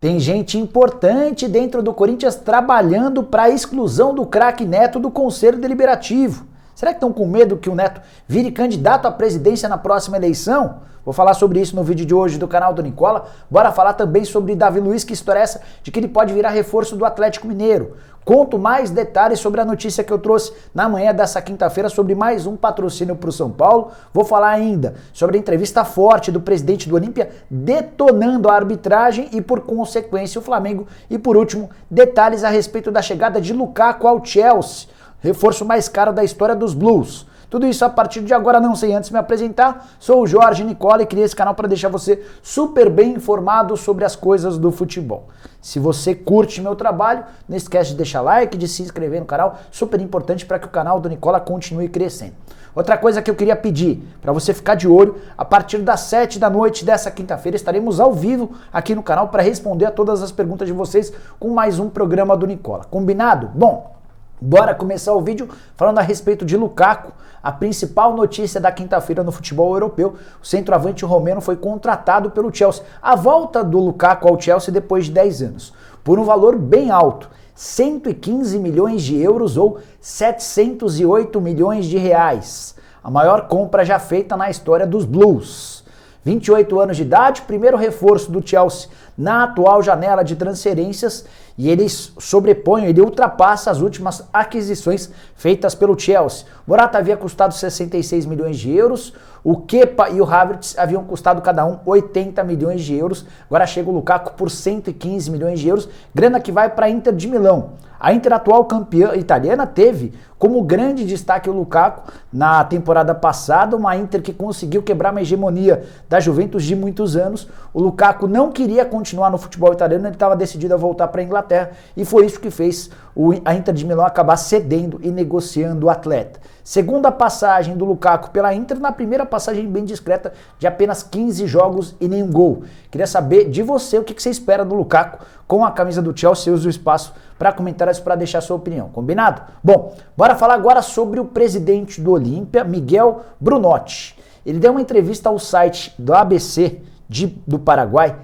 Tem gente importante dentro do Corinthians trabalhando para a exclusão do craque Neto do Conselho Deliberativo. Será que estão com medo que o Neto vire candidato à presidência na próxima eleição? Vou falar sobre isso no vídeo de hoje do canal do Nicola. Bora falar também sobre Davi Luiz, que história é essa de que ele pode virar reforço do Atlético Mineiro. Conto mais detalhes sobre a notícia que eu trouxe na manhã dessa quinta-feira sobre mais um patrocínio para o São Paulo. Vou falar ainda sobre a entrevista forte do presidente do Olímpia detonando a arbitragem e, por consequência, o Flamengo. E, por último, detalhes a respeito da chegada de Lukaku ao Chelsea, reforço mais caro da história dos Blues. Tudo isso a partir de agora, não sem antes me apresentar. Sou o Jorge Nicola e criei esse canal para deixar você super bem informado sobre as coisas do futebol. Se você curte meu trabalho, não esquece de deixar like, de se inscrever no canal, super importante para que o canal do Nicola continue crescendo. Outra coisa que eu queria pedir para você ficar de olho, a partir das 7 da noite dessa quinta-feira estaremos ao vivo aqui no canal para responder a todas as perguntas de vocês com mais um programa do Nicola. Combinado? Bom, bora começar o vídeo falando a respeito de Lukaku, a principal notícia da quinta-feira no futebol europeu. O centroavante romeno foi contratado pelo Chelsea. A volta do Lukaku ao Chelsea depois de 10 anos, por um valor bem alto, 115 milhões de euros ou 708 milhões de reais. A maior compra já feita na história dos Blues. 28 anos de idade, primeiro reforço do Chelsea na atual janela de transferências, e ele ultrapassa as últimas aquisições feitas pelo Chelsea. Morata havia custado 66 milhões de euros, o Kepa e o Havertz haviam custado cada um 80 milhões de euros, agora chega o Lukaku por 115 milhões de euros, grana que vai para a Inter de Milão. A Inter, atual campeã italiana, teve como grande destaque o Lukaku na temporada passada, uma Inter que conseguiu quebrar uma hegemonia da Juventus de muitos anos. O Lukaku não queria continuar no futebol italiano, ele estava decidido a voltar para a Inglaterra, e foi isso que fez a Inter de Milão acabar cedendo e negociando o atleta. Segunda passagem do Lukaku pela Inter, na primeira passagem bem discreta de apenas 15 jogos e nenhum gol. Queria saber de você o que você espera do Lukaku com a camisa do Chelsea. Usa o espaço para comentários para deixar sua opinião, combinado? Bom, bora falar agora sobre o presidente do Olímpia, Miguel Brunotti. Ele deu uma entrevista ao site do ABC do Paraguai,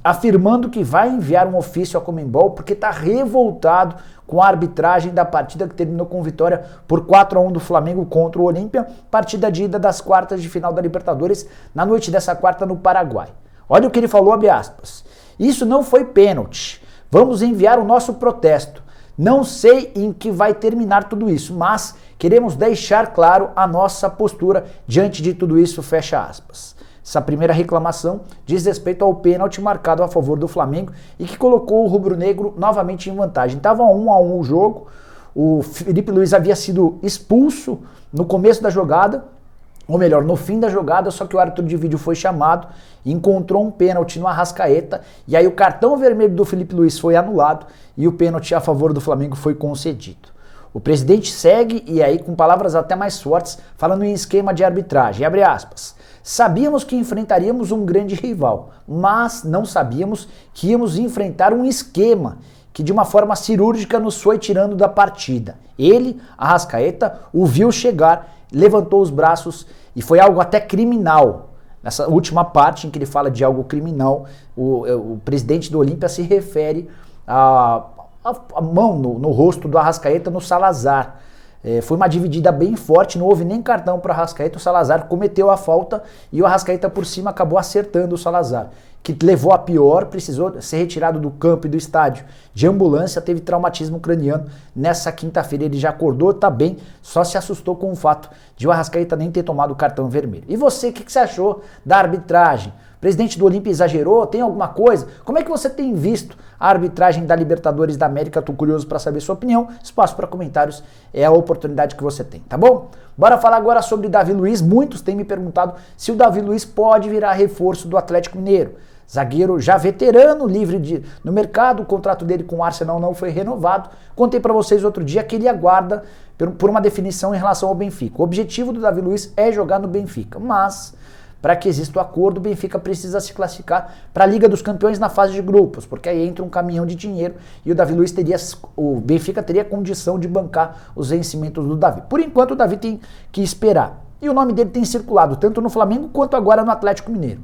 afirmando que vai enviar um ofício à Conmebol porque está revoltado com a arbitragem da partida que terminou com vitória por 4-1 do Flamengo contra o Olímpia, partida de ida das quartas de final da Libertadores, na noite dessa quarta no Paraguai. Olha o que ele falou, abre aspas. Isso não foi pênalti. Vamos enviar o nosso protesto. Não sei em que vai terminar tudo isso, mas queremos deixar claro a nossa postura diante de tudo isso, fecha aspas. Essa primeira reclamação diz respeito ao pênalti marcado a favor do Flamengo e que colocou o rubro-negro novamente em vantagem. Estava 1-1 o jogo, o Felipe Luiz havia sido expulso no começo da jogada, ou melhor, no fim da jogada, só que o árbitro de vídeo foi chamado, encontrou um pênalti no Arrascaeta, e aí o cartão vermelho do Felipe Luiz foi anulado e o pênalti a favor do Flamengo foi concedido. O presidente segue, e aí com palavras até mais fortes, falando em esquema de arbitragem, abre aspas. Sabíamos que enfrentaríamos um grande rival, mas não sabíamos que íamos enfrentar um esquema que de uma forma cirúrgica nos foi tirando da partida. Ele, Arrascaeta, o viu chegar, levantou os braços e foi algo até criminal. Nessa última parte em que ele fala de algo criminal, o presidente do Olímpia se refere a mão no rosto do Arrascaeta no Salazar. Foi uma dividida bem forte, não houve nem cartão para o Arrascaeta, o Salazar cometeu a falta e o Arrascaeta por cima acabou acertando o Salazar, que levou a pior, precisou ser retirado do campo e do estádio de ambulância, teve traumatismo craniano nessa quinta-feira. Ele já acordou, tá bem, só se assustou com o fato de o Arrascaeta nem ter tomado o cartão vermelho. E você, o que você achou da arbitragem? O presidente do Olímpia exagerou? Tem alguma coisa? Como é que você tem visto a arbitragem da Libertadores da América? Tô curioso para saber sua opinião. Espaço para comentários é a oportunidade que você tem, tá bom? Bora falar agora sobre Davi Luiz. Muitos têm me perguntado se o Davi Luiz pode virar reforço do Atlético Mineiro. Zagueiro já veterano, livre no mercado, o contrato dele com o Arsenal não foi renovado. Contei para vocês outro dia que ele aguarda por uma definição em relação ao Benfica. O objetivo do Davi Luiz é jogar no Benfica, mas para que exista o acordo, o Benfica precisa se classificar para a Liga dos Campeões na fase de grupos, porque aí entra um caminhão de dinheiro e o Benfica teria condição de bancar os vencimentos do Davi. Por enquanto o Davi tem que esperar. E o nome dele tem circulado tanto no Flamengo quanto agora no Atlético Mineiro.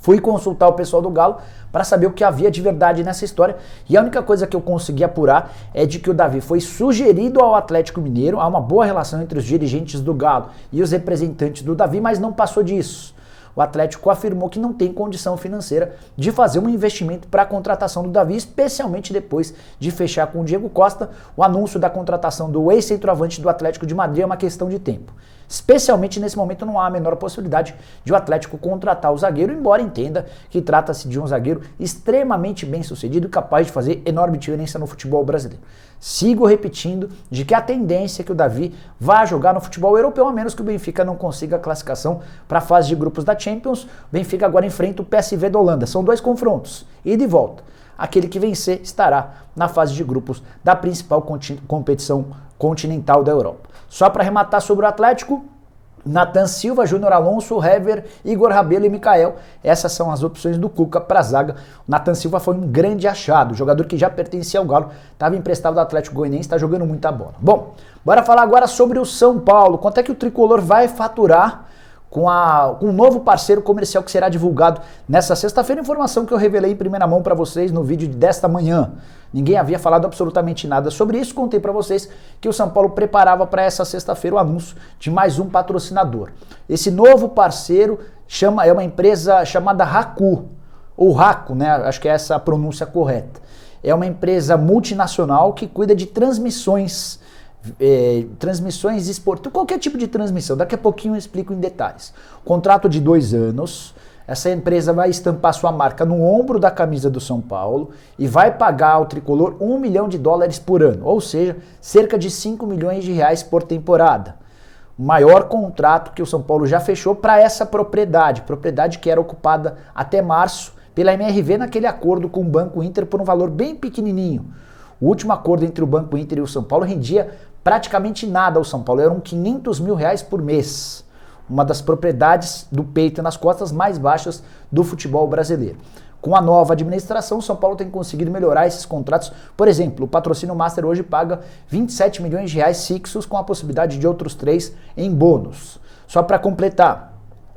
Fui consultar o pessoal do Galo para saber o que havia de verdade nessa história e a única coisa que eu consegui apurar é de que o Davi foi sugerido ao Atlético Mineiro, há uma boa relação entre os dirigentes do Galo e os representantes do Davi, mas não passou disso. O Atlético afirmou que não tem condição financeira de fazer um investimento para a contratação do Davi, especialmente depois de fechar com o Diego Costa. O anúncio da contratação do ex-centroavante do Atlético de Madrid é uma questão de tempo. Especialmente nesse momento não há a menor possibilidade de o Atlético contratar o zagueiro, embora entenda que trata-se de um zagueiro extremamente bem sucedido e capaz de fazer enorme diferença no futebol brasileiro. Sigo repetindo de que a tendência é que o Davi vá jogar no futebol europeu, a menos que o Benfica não consiga a classificação para a fase de grupos da Champions. O Benfica agora enfrenta o PSV da Holanda. São 2 confrontos, ida e volta. Aquele que vencer estará na fase de grupos da principal competição continental da Europa. Só para arrematar sobre o Atlético, Nathan Silva, Júnior Alonso, Hever, Igor Rabelo e Mikael. Essas são as opções do Cuca para a zaga. O Nathan Silva foi um grande achado, jogador que já pertencia ao Galo, estava emprestado do Atlético Goianiense, está jogando muita bola. Bom, bora falar agora sobre o São Paulo. Quanto é que o Tricolor vai faturar com um novo parceiro comercial que será divulgado nessa sexta-feira? Informação que eu revelei em primeira mão para vocês no vídeo desta manhã. Ninguém havia falado absolutamente nada sobre isso. Contei para vocês que o São Paulo preparava para essa sexta-feira o anúncio de mais um patrocinador. Esse novo parceiro é uma empresa chamada Raku, ou Raco, né? Acho que é essa a pronúncia correta. É uma empresa multinacional que cuida de transmissões esportivas, qualquer tipo de transmissão. Daqui a pouquinho eu explico em detalhes. Contrato de 2 anos. Essa empresa vai estampar sua marca no ombro da camisa do São Paulo e vai pagar ao Tricolor $1 milhão por ano, ou seja, cerca de 5 milhões de reais por temporada. O maior contrato que o São Paulo já fechou para essa propriedade que era ocupada até março pela MRV naquele acordo com o Banco Inter por um valor bem pequenininho. O último acordo entre o Banco Inter e o São Paulo rendia praticamente nada ao São Paulo, eram 500 mil reais por mês. Uma das propriedades do peito e nas costas mais baixas do futebol brasileiro. Com a nova administração, o São Paulo tem conseguido melhorar esses contratos. Por exemplo, o patrocínio Master hoje paga 27 milhões de reais fixos com a possibilidade de outros 3 em bônus. Só para completar,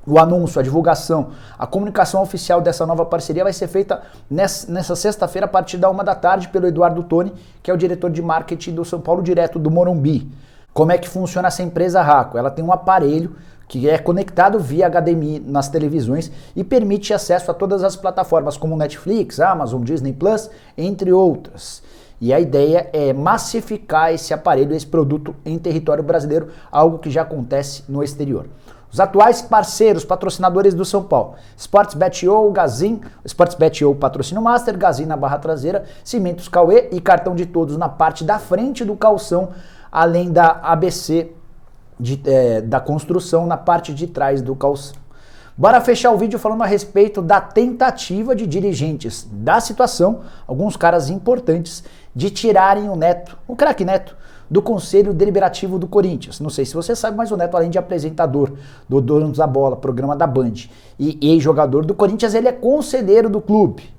o anúncio, a divulgação, a comunicação oficial dessa nova parceria vai ser feita nessa sexta-feira a partir da 1h pelo Eduardo Toni, que é o diretor de marketing do São Paulo, direto do Morumbi. Como é que funciona essa empresa Raco? Ela tem um aparelho que é conectado via HDMI nas televisões e permite acesso a todas as plataformas como Netflix, Amazon, Disney Plus, entre outras. E a ideia é massificar esse aparelho, esse produto em território brasileiro, algo que já acontece no exterior. Os atuais parceiros, patrocinadores do São Paulo: Sportsbet.io, Gazin, Sportsbet.io patrocínio Master, Gazin na barra traseira, Cimentos Cauê e Cartão de Todos na parte da frente do calção, além da ABC da construção na parte de trás do calção. Bora fechar o vídeo falando a respeito da tentativa de dirigentes da situação, alguns caras importantes, de tirarem o Neto, o craque Neto, do Conselho Deliberativo do Corinthians. Não sei se você sabe, mas o Neto, além de apresentador do Donos da Bola, programa da Band, e ex-jogador do Corinthians, ele é conselheiro do clube.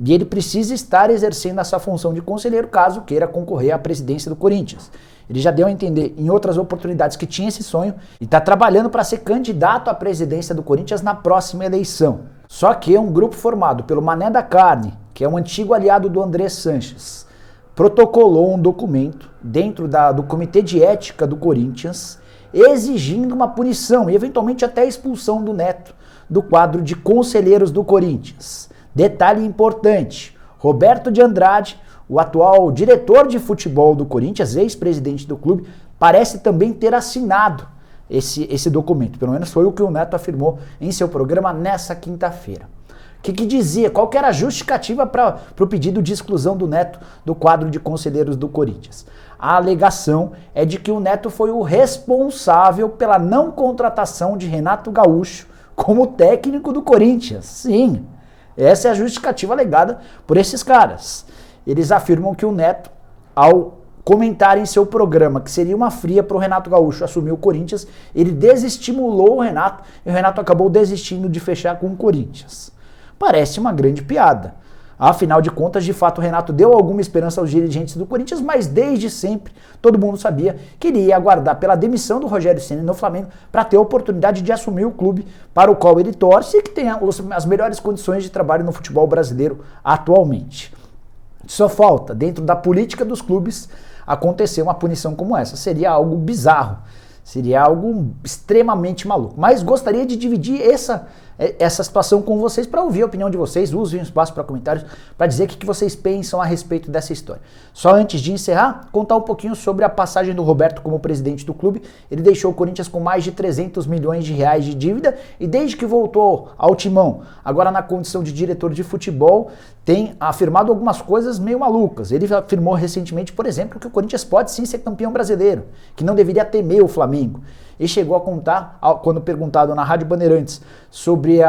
E ele precisa estar exercendo essa função de conselheiro caso queira concorrer à presidência do Corinthians. Ele já deu a entender em outras oportunidades que tinha esse sonho e está trabalhando para ser candidato à presidência do Corinthians na próxima eleição. Só que um grupo formado pelo Mané da Carne, que é um antigo aliado do André Sanches, protocolou um documento dentro do Comitê de Ética do Corinthians exigindo uma punição e eventualmente até a expulsão do Neto do quadro de conselheiros do Corinthians. Detalhe importante: Roberto de Andrade, o atual diretor de futebol do Corinthians, ex-presidente do clube, parece também ter assinado esse documento. Pelo menos foi o que o Neto afirmou em seu programa nessa quinta-feira. O que dizia? Qual que era a justificativa para o pedido de exclusão do Neto do quadro de conselheiros do Corinthians? A alegação é de que o Neto foi o responsável pela não contratação de Renato Gaúcho como técnico do Corinthians. Sim, essa é a justificativa alegada por esses caras. Eles afirmam que o Neto, ao comentar em seu programa que seria uma fria para o Renato Gaúcho assumir o Corinthians, ele desestimulou o Renato e o Renato acabou desistindo de fechar com o Corinthians. Parece uma grande piada. Afinal de contas, de fato, o Renato deu alguma esperança aos dirigentes do Corinthians, mas desde sempre todo mundo sabia que ele ia aguardar pela demissão do Rogério Ceni no Flamengo para ter a oportunidade de assumir o clube para o qual ele torce e que tenha as melhores condições de trabalho no futebol brasileiro atualmente. Só falta, dentro da política dos clubes, acontecer uma punição como essa. Seria algo bizarro, seria algo extremamente maluco. Mas gostaria de dividir essa situação com vocês para ouvir a opinião de vocês. Usem o espaço para comentários para dizer o que vocês pensam a respeito dessa história. Só antes de encerrar, contar um pouquinho sobre a passagem do Roberto como presidente do clube. Ele deixou o Corinthians com mais de 300 milhões de reais de dívida e desde que voltou ao timão, agora na condição de diretor de futebol, tem afirmado algumas coisas meio malucas. Ele afirmou recentemente, por exemplo, que o Corinthians pode sim ser campeão brasileiro, que não deveria temer o Flamengo. E chegou a contar, quando perguntado na Rádio Bandeirantes sobre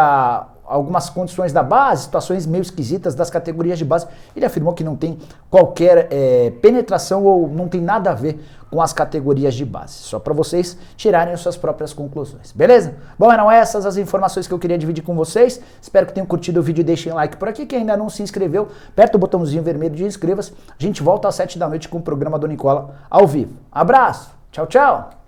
algumas condições da base, situações meio esquisitas das categorias de base, ele afirmou que não tem qualquer penetração ou não tem nada a ver com as categorias de base. Só para vocês tirarem as suas próprias conclusões, beleza? Bom, eram essas as informações que eu queria dividir com vocês. Espero que tenham curtido o vídeo e deixem um like por aqui. Quem ainda não se inscreveu, aperta o botãozinho vermelho de inscreva-se. A gente volta às 7 da noite com o programa do Nicola ao vivo. Abraço, tchau, tchau!